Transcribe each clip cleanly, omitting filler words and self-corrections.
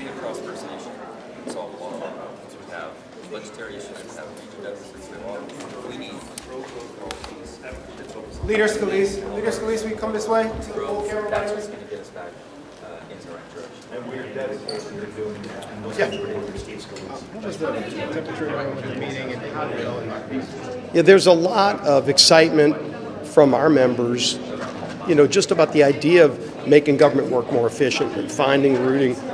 getting a cross-person issue, solve a lot of our problems. We have budgetary issues, we have regional deficits, we need Leader Scalise, will you come this way? that's what's going to get us back into the right direction. And we're dedicated to doing that. And those Yeah. What was the temperature going with the meeting and how did it all go? Yeah, there's a lot of excitement from our members, just about the idea of making government work more efficiently, finding,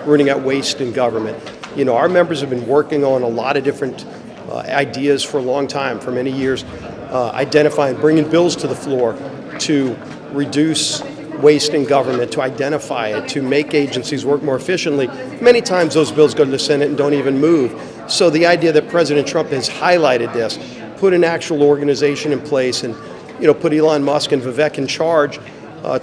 rooting out waste in government. Our members have been working on a lot of different ideas for a long time, for many years, identifying, bringing bills to the floor to reduce waste in government, to identify it, to make agencies work more efficiently. Many times those bills go to the Senate and don't even move. So the idea that President Trump has highlighted this, put an actual organization in place and put Elon Musk and Vivek in charge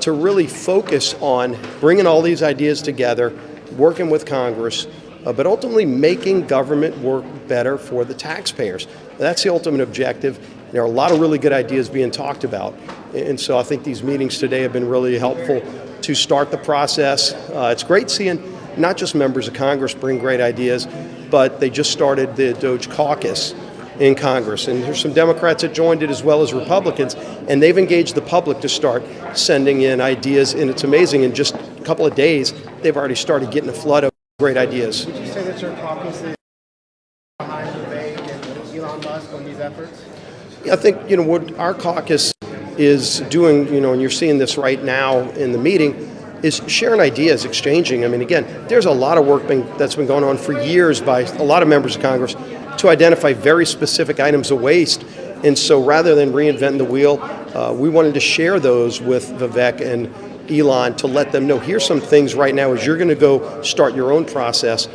to really focus on bringing all these ideas together, working with Congress, but ultimately making government work better for the taxpayers. That's the ultimate objective. There are a lot of really good ideas being talked about. And so I think these meetings today have been really helpful to start the process. It's great seeing not just members of Congress bring great ideas, but they just started the Doge caucus in Congress. And there's some Democrats that joined it as well as Republicans, and they've engaged the public to start sending in ideas. And it's amazing, in just a couple of days, they've already started getting a flood of great ideas. Would you say that your caucus is behind Vivek and Elon Musk on these efforts? I think, what our caucus is doing, and you're seeing this right now in the meeting, is sharing ideas, exchanging. I mean, again, there's a lot of work that's been going on for years by a lot of members of Congress to identify very specific items of waste. And so rather than reinventing the wheel, we wanted to share those with Vivek and Elon to let them know, here's some things right now as you're going to go start your own process,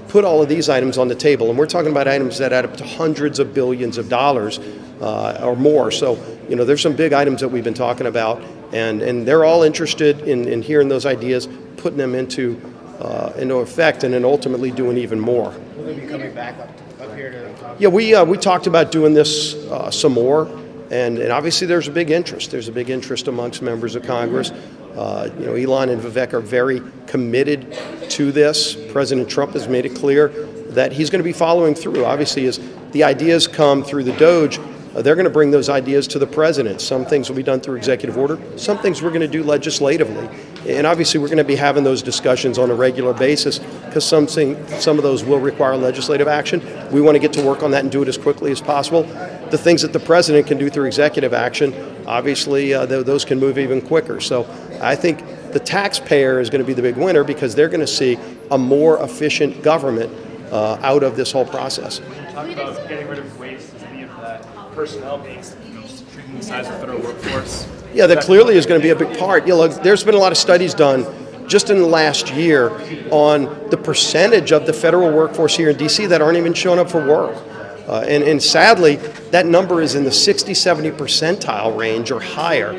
put all of these items on the table. And we're talking about items that add up to hundreds of billions of dollars or more. So, there's some big items that we've been talking about, and they're all interested in hearing those ideas, putting them into effect, and then ultimately doing even more. Will they be coming back up here to talk? Yeah, we talked about doing this some more, and obviously there's a big interest. There's a big interest amongst members of Congress. Elon and Vivek are very committed to this. President Trump has made it clear that he's going to be following through. Obviously, as the ideas come through the Doge, they're going to bring those ideas to the president. Some things will be done through executive order. Some things we're going to do legislatively. And obviously, we're going to be having those discussions on a regular basis because some of those will require legislative action. We want to get to work on that and do it as quickly as possible. The things that the president can do through executive action, obviously, those can move even quicker. So I think the taxpayer is going to be the big winner because they're going to see a more efficient government out of this whole process. Talk about getting rid of waste as any of that personnel being shrinking the size of the federal workforce. Yeah, that clearly is going to be a big part. Look, there's been a lot of studies done just in the last year on the percentage of the federal workforce here in D.C. that aren't even showing up for work. And sadly, that number is in the 60, 70 percentile range or higher,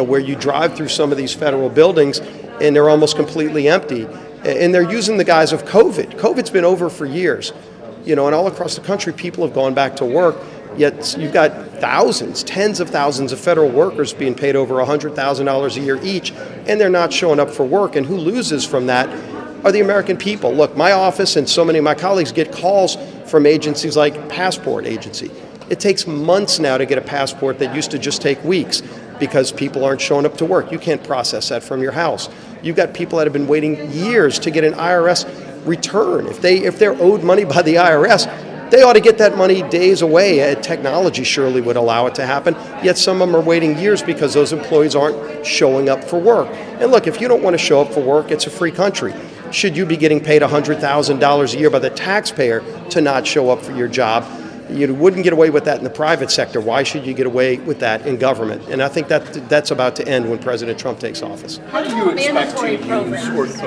where you drive through some of these federal buildings and they're almost completely empty. And they're using the guise of COVID. COVID's been over for years, and all across the country, people have gone back to work. Yet you've got thousands, tens of thousands of federal workers being paid over $100,000 a year each, and they're not showing up for work. And who loses from that are the American people. Look, my office and so many of my colleagues get calls from agencies like Passport Agency. It takes months now to get a passport that used to just take weeks because people aren't showing up to work. You can't process that from your house. You've got people that have been waiting years to get an IRS return. If they're owed money by the IRS, they ought to get that money days away. Technology surely would allow it to happen, yet some of them are waiting years because those employees aren't showing up for work. And look, if you don't want to show up for work, it's a free country. Should you be getting paid $100,000 a year by the taxpayer to not show up for your job? You wouldn't get away with that in the private sector. Why should you get away with that in government? And I think that's about to end when President Trump takes office. How do you expect mandatory programs?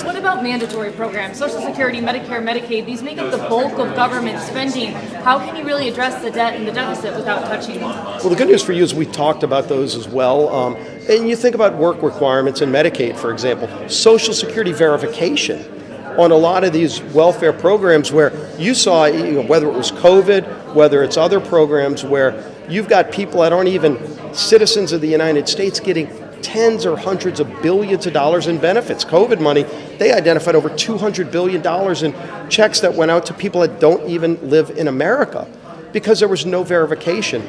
What about mandatory programs? Social Security, Medicare, Medicaid, these make up the bulk of government spending. How can you really address the debt and the deficit without touching them? Well, the good news for you is we talked about those as well. And you think about work requirements in Medicaid, for example, Social Security verification on a lot of these welfare programs where you saw, whether it was COVID, whether it's other programs where you've got people that aren't even citizens of the United States getting tens or hundreds of billions of dollars in benefits. COVID money, they identified over $200 billion in checks that went out to people that don't even live in America because there was no verification.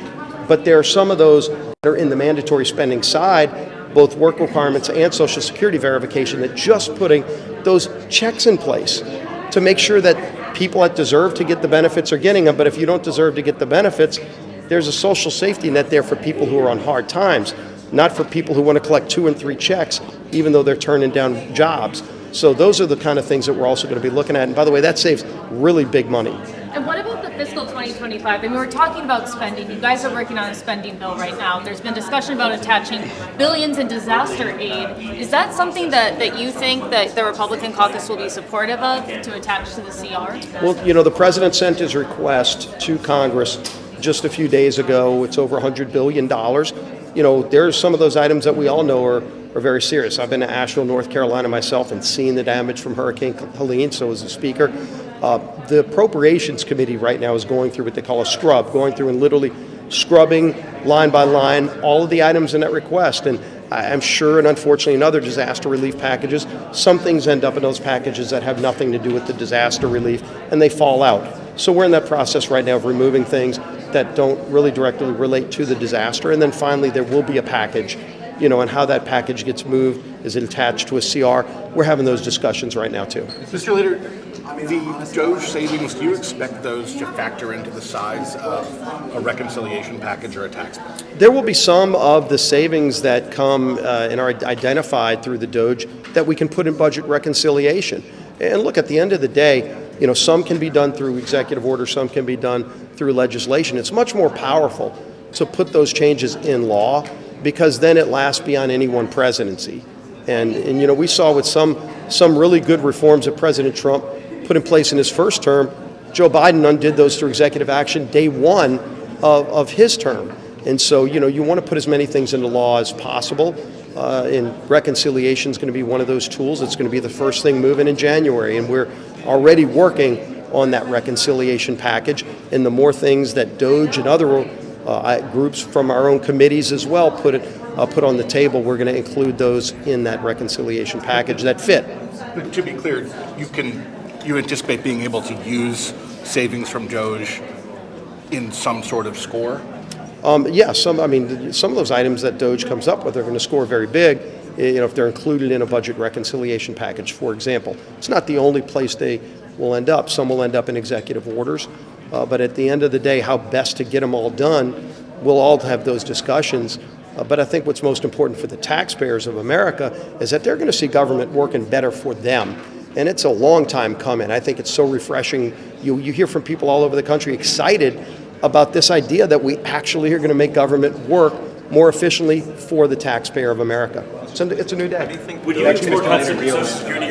But there are some of those that are in the mandatory spending side, both work requirements and Social Security verification, that just putting those checks in place to make sure that people that deserve to get the benefits are getting them. But if you don't deserve to get the benefits, there's a social safety net there for people who are on hard times, not for people who want to collect 2 and 3 checks, even though they're turning down jobs. So those are the kind of things that we're also going to be looking at. And by the way, that saves really big money. And what about the fiscal 2025? I mean, we're talking about spending. You guys are working on a spending bill right now. There's been discussion about attaching billions in disaster aid. Is that something that you think that the Republican caucus will be supportive of, to attach to the CR? Well, the president sent his request to Congress just a few days ago. It's over $100 billion. There's some of those items that we all know are very serious. I've been to Asheville, North Carolina myself and seen the damage from Hurricane Helene, so as the speaker. The Appropriations Committee right now is going through what they call a scrub, going through and literally scrubbing line by line all of the items in that request. And I'm sure, and unfortunately in other disaster relief packages, some things end up in those packages that have nothing to do with the disaster relief, and they fall out. So we're in that process right now of removing things that don't really directly relate to the disaster. And then finally, there will be a package, and how that package gets moved. Is it attached to a CR? We're having those discussions right now, too. Mr. Leader, the Doge savings, do you expect those to factor into the size of a reconciliation package or a tax bill? There will be some of the savings that come and are identified through the Doge that we can put in budget reconciliation. And look, at the end of the day, some can be done through executive order, some can be done through legislation. It's much more powerful to put those changes in law because then it lasts beyond any one presidency. And we saw with some really good reforms that President Trump put in place in his first term, Joe Biden undid those through executive action day one of his term. And so, you want to put as many things into law as possible. And reconciliation is going to be one of those tools. It's going to be the first thing moving in January. And we're already working on that reconciliation package. And the more things that Doge and other groups from our own committees as well put on the table, we're going to include those in that reconciliation package that fit. But to be clear, you anticipate being able to use savings from Doge in some sort of score? Yeah, some of those items that Doge comes up with are going to score very big, if they're included in a budget reconciliation package, for example. It's not the only place they will end up. Some will end up in executive orders. But at the end of the day, how best to get them all done, we'll all have those discussions. But I think what's most important for the taxpayers of America is that they're going to see government working better for them. And it's a long time coming. I think it's so refreshing. You hear from people all over the country excited about this idea that we actually are going to make government work more efficiently for the taxpayer of America. It's a new day. Would you export cuts in Social Security